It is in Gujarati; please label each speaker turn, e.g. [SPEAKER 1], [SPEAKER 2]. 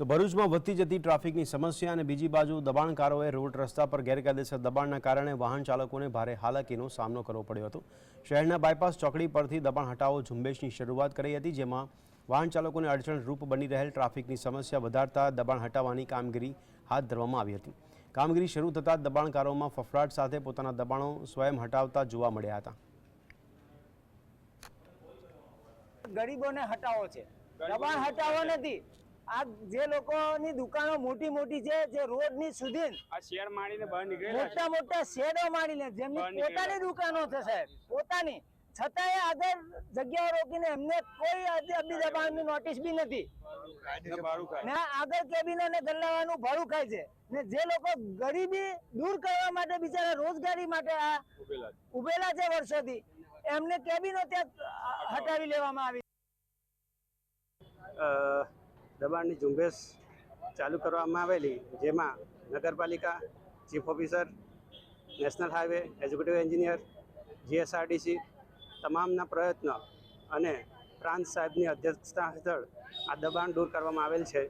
[SPEAKER 1] તો ભરૂચમાં વધતી જતી ટ્રાફિકની સમસ્યા અને બીજી બાજુ દબાણકારોએ રોડ રસ્તા પર ગેરકાયદેસર દબાણના કારણે વાહન ચાલકોને ભારે હાલાકીનો સામનો કરવો પડ્યો હતો। શહેરના બાયપાસ ચોકડી પરથી દબાણ હટાવો ઝુંબેશની શરૂઆત કરી હતી, જેમાં વાહન ચાલકોને અડચણરૂપ બની રહેલ ટ્રાફિકની સમસ્યા વધારતા દબાણ હટાવવાની કામગીરી હાથ ધરવામાં આવી હતી। કામગીરી શરૂ થતાં દબાણકારોમાં ફફડાટ સાથે પોતાના દબાણો સ્વયં હટાવતા જોવા મળ્યા હતા।
[SPEAKER 2] ગરીબોને હટાવો છે, દબાણ હટાવો નથી। આ જે લોકોની દુકાનો મોટી મોટી છે, જે રોડની સુધી
[SPEAKER 3] આ શેર મારીને બહાર નીકળેલા
[SPEAKER 2] મોટા મોટા શેડો મારીને જેમની પોતાની દુકાનો છે સાહેબ, પોતાની, છતાંય આગળ જગ્યાઓ રોકીને એમને કોઈ અબી દબાણની નોટિસ બી નથી ને આગળ કેબિનો ને ગલ્લાવાનું ભાડું ખાય છે ને જે લોકો ગરીબી દૂર કરવા માટે બિચારા રોજગારી માટે આ ઉભેલા છે વર્ષોથી, એમને કેબિનો ત્યાં હટાવી લેવામાં આવી।
[SPEAKER 4] દબાણની ઝુંબેશ ચાલુ કરવામાં આવેલી, જેમાં નગરપાલિકા, chief officer, national highway, executive engineer, GSRTC તમામના પ્રયત્ન અને પ્રાંત સાહેબની અધ્યક્ષતા હેઠળ આ દબાણ દૂર કરવામાં આવેલ છે।